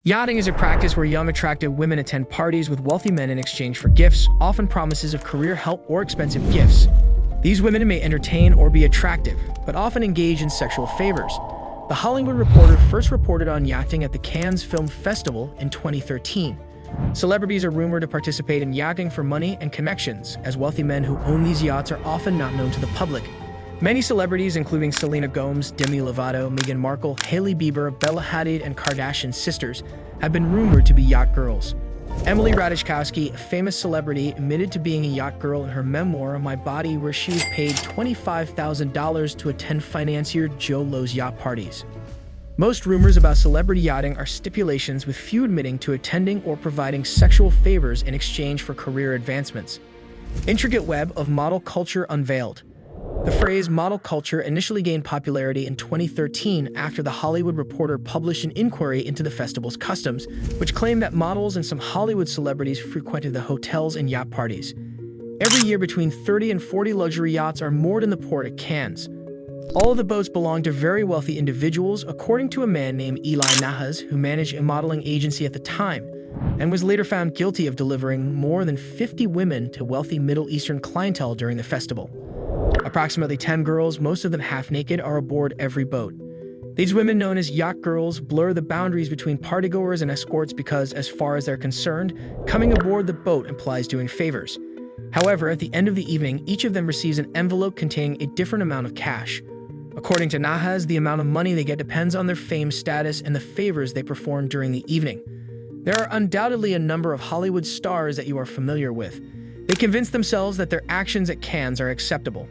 Yachting is a practice where young, attractive women attend parties with wealthy men in exchange for gifts, often promises of career help or expensive gifts. These women may entertain or be attractive, but often engage in sexual favors. The Hollywood Reporter first reported on yachting at the Cannes Film Festival in 2013. Celebrities are rumored to participate in yachting for money and connections, as wealthy men who own these yachts are often not known to the public. Many celebrities, including Selena Gomez, Demi Lovato, Meghan Markle, Hailey Bieber, Bella Hadid, and Kardashian sisters, have been rumored to be yacht girls. Emily Ratajkowski, a famous celebrity, admitted to being a yacht girl in her memoir, My Body, where she was paid $25,000 to attend financier Joe Lowe's yacht parties. Most rumors about celebrity yachting are stipulations, with few admitting to attending or providing sexual favors in exchange for career advancements. Intricate web of model culture unveiled. The phrase model culture initially gained popularity in 2013 after the Hollywood Reporter published an inquiry into the festival's customs, which claimed that models and some Hollywood celebrities frequented the hotels and yacht parties. Every year, between 30 and 40 luxury yachts are moored in the port at Cannes. All of the boats belong to very wealthy individuals, according to a man named Eli Nahas, who managed a modeling agency at the time, and was later found guilty of delivering more than 50 women to wealthy Middle Eastern clientele during the festival. Approximately 10 girls, most of them half-naked, are aboard every boat. These women, known as yacht girls, blur the boundaries between partygoers and escorts because, as far as they're concerned, coming aboard the boat implies doing favors. However, at the end of the evening, each of them receives an envelope containing a different amount of cash. According to Nahas, the amount of money they get depends on their fame status and the favors they perform during the evening. There are undoubtedly a number of Hollywood stars that you are familiar with. They convince themselves that their actions at Cannes are acceptable,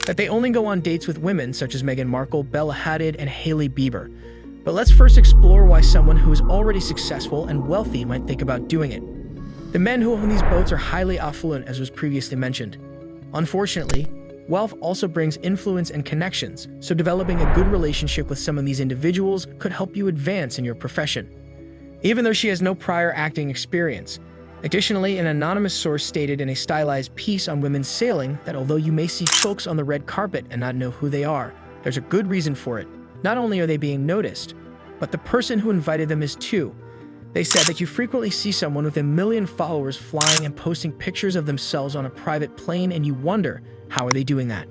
that they only go on dates with women such as Meghan Markle, Bella Hadid, and Hailey Bieber. But let's first explore why someone who is already successful and wealthy might think about doing it. The men who own these boats are highly opulent, as was previously mentioned. Unfortunately, wealth also brings influence and connections, so developing a good relationship with some of these individuals could help you advance in your profession, even though she has no prior acting experience. Additionally, an anonymous source stated in a stylized piece on women sailing that although you may see folks on the red carpet and not know who they are, there's a good reason for it. Not only are they being noticed, but the person who invited them is too. They said that you frequently see someone with 1 million followers flying and posting pictures of themselves on a private plane, and you wonder, how are they doing that?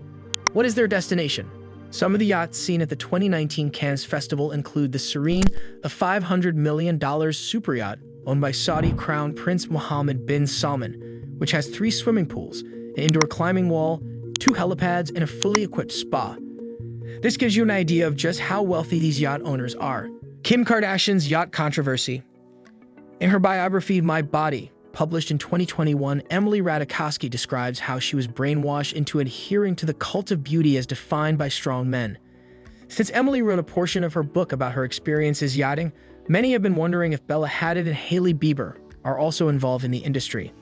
What is their destination? Some of the yachts seen at the 2019 Cannes Festival include the Serene, a $500 million super yacht owned by Saudi Crown Prince Mohammed bin Salman, which has 3 swimming pools, an indoor climbing wall, 2 helipads, and a fully equipped spa. This gives you an idea of just how wealthy these yacht owners are. Kim Kardashian's yacht controversy. In her biography, My Body, published in 2021, Emily Ratajkowski describes how she was brainwashed into adhering to the cult of beauty as defined by strong men. Since Emily wrote a portion of her book about her experiences yachting, many have been wondering if Bella Hadid and Hailey Bieber are also involved in the industry.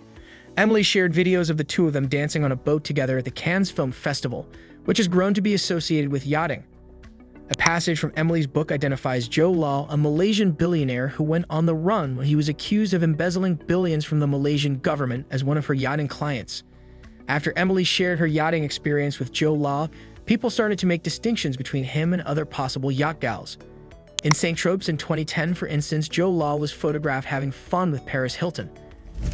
Emily shared videos of the two of them dancing on a boat together at the Cannes Film Festival, which has grown to be associated with yachting. A passage from Emily's book identifies Joe Lowe, a Malaysian billionaire who went on the run when he was accused of embezzling billions from the Malaysian government, as one of her yachting clients. After Emily shared her yachting experience with Joe Lowe, people started to make distinctions between him and other possible yacht gals. In St. Tropez in 2010, for instance, Joe Lowe was photographed having fun with Paris Hilton.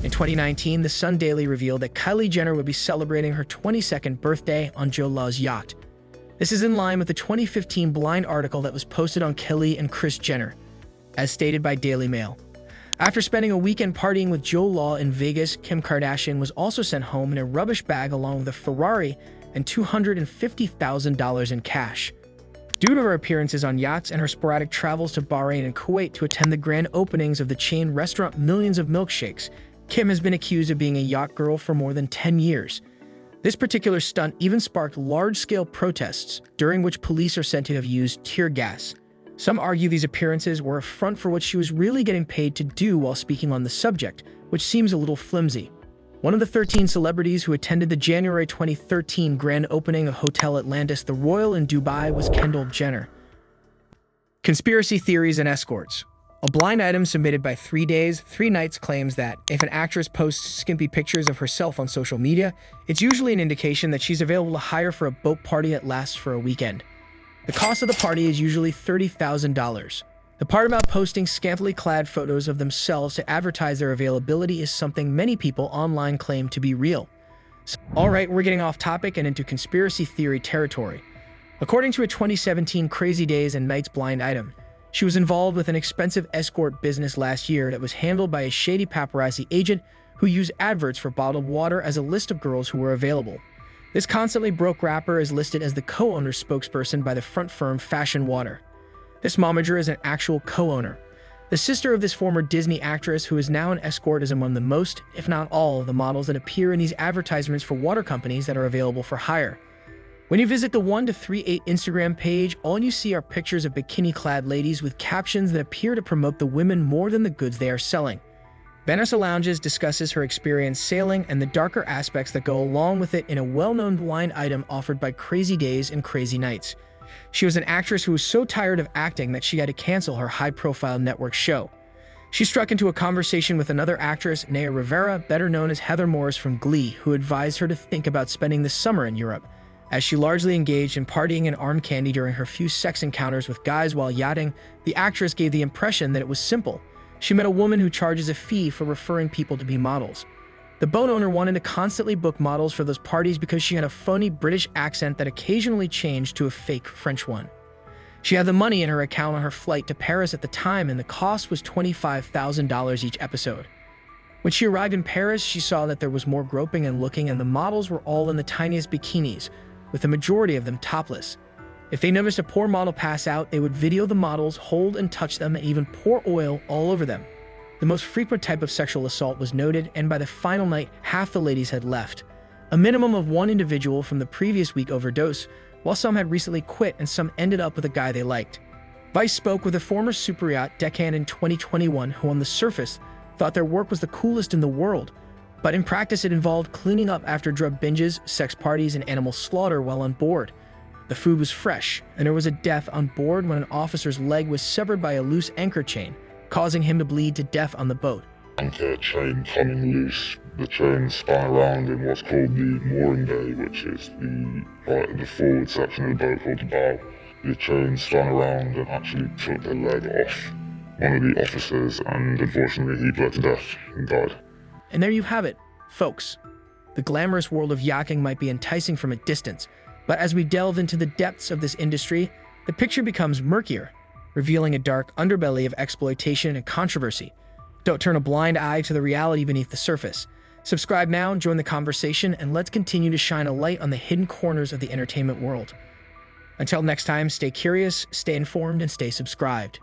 In 2019, the Sun Daily revealed that Kylie Jenner would be celebrating her 22nd birthday on Joe Lowe's yacht. This is in line with the 2015 Blind article that was posted on Kylie and Kris Jenner, as stated by Daily Mail. After spending a weekend partying with Joe Lowe in Vegas, Kim Kardashian was also sent home in a rubbish bag along with a Ferrari and $250,000 in cash. Due to her appearances on yachts and her sporadic travels to Bahrain and Kuwait to attend the grand openings of the chain restaurant Millions of Milkshakes, Kim has been accused of being a yacht girl for more than 10 years. This particular stunt even sparked large-scale protests, during which police are said to have used tear gas. Some argue these appearances were a front for what she was really getting paid to do while speaking on the subject, which seems a little flimsy. One of the 13 celebrities who attended the January 2013 grand opening of Hotel Atlantis the Royal in Dubai was Kendall Jenner. Conspiracy theories and escorts. A blind item submitted by 3 Days, 3 Nights claims that if an actress posts skimpy pictures of herself on social media, it's usually an indication that she's available to hire for a boat party that lasts for a weekend. The cost of the party is usually $30,000. The part about posting scantily clad photos of themselves to advertise their availability is something many people online claim to be real. Alright, we're getting off topic and into conspiracy theory territory. According to a 2017 Crazy Days and Nights blind item, she was involved with an expensive escort business last year that was handled by a shady paparazzi agent who used adverts for bottled water as a list of girls who were available. This constantly broke rapper is listed as the co-owner spokesperson by the front firm Fashion Water. This momager is an actual co-owner. The sister of this former Disney actress who is now an escort is among the most, if not all, of the models that appear in these advertisements for water companies that are available for hire. When you visit the 1-38 Instagram page, all you see are pictures of bikini-clad ladies with captions that appear to promote the women more than the goods they are selling. Vanessa Lounges discusses her experience sailing and the darker aspects that go along with it in a well-known blind item offered by Crazy Days and Crazy Nights. She was an actress who was so tired of acting that she had to cancel her high-profile network show. She struck into a conversation with another actress, Naya Rivera, better known as Heather Morris from Glee, who advised her to think about spending the summer in Europe, as she largely engaged in partying and arm candy during her few sex encounters with guys while yachting. The actress gave the impression that it was simple. She met a woman who charges a fee for referring people to be models. The boat owner wanted to constantly book models for those parties because she had a phony British accent that occasionally changed to a fake French one. She had the money in her account on her flight to Paris at the time, and the cost was $25,000 each episode. When she arrived in Paris, she saw that there was more groping and looking, and the models were all in the tiniest bikinis, with the majority of them topless. If they noticed a poor model pass out, they would video the models, hold and touch them, and even pour oil all over them. The most frequent type of sexual assault was noted, and by the final night, half the ladies had left. A minimum of one individual from the previous week overdosed, while some had recently quit and some ended up with a guy they liked. Vice spoke with a former super yacht deckhand in 2021 who on the surface thought their work was the coolest in the world, but in practice it involved cleaning up after drug binges, sex parties, and animal slaughter while on board. The food was fresh, and there was a death on board when an officer's leg was severed by a loose anchor chain, causing him to bleed to death on the boat. Anchor chain coming loose, the chain spun around in what's called the mooring bay, which is the forward section of the boat called the bow. The chain spun around and actually took the leg off one of the officers, and unfortunately he bled to death and died. And there you have it, folks. The glamorous world of yachting might be enticing from a distance, but as we delve into the depths of this industry, the picture becomes murkier, revealing a dark underbelly of exploitation and controversy. Don't turn a blind eye to the reality beneath the surface. Subscribe now and join the conversation, and let's continue to shine a light on the hidden corners of the entertainment world. Until next time, stay curious, stay informed, and stay subscribed.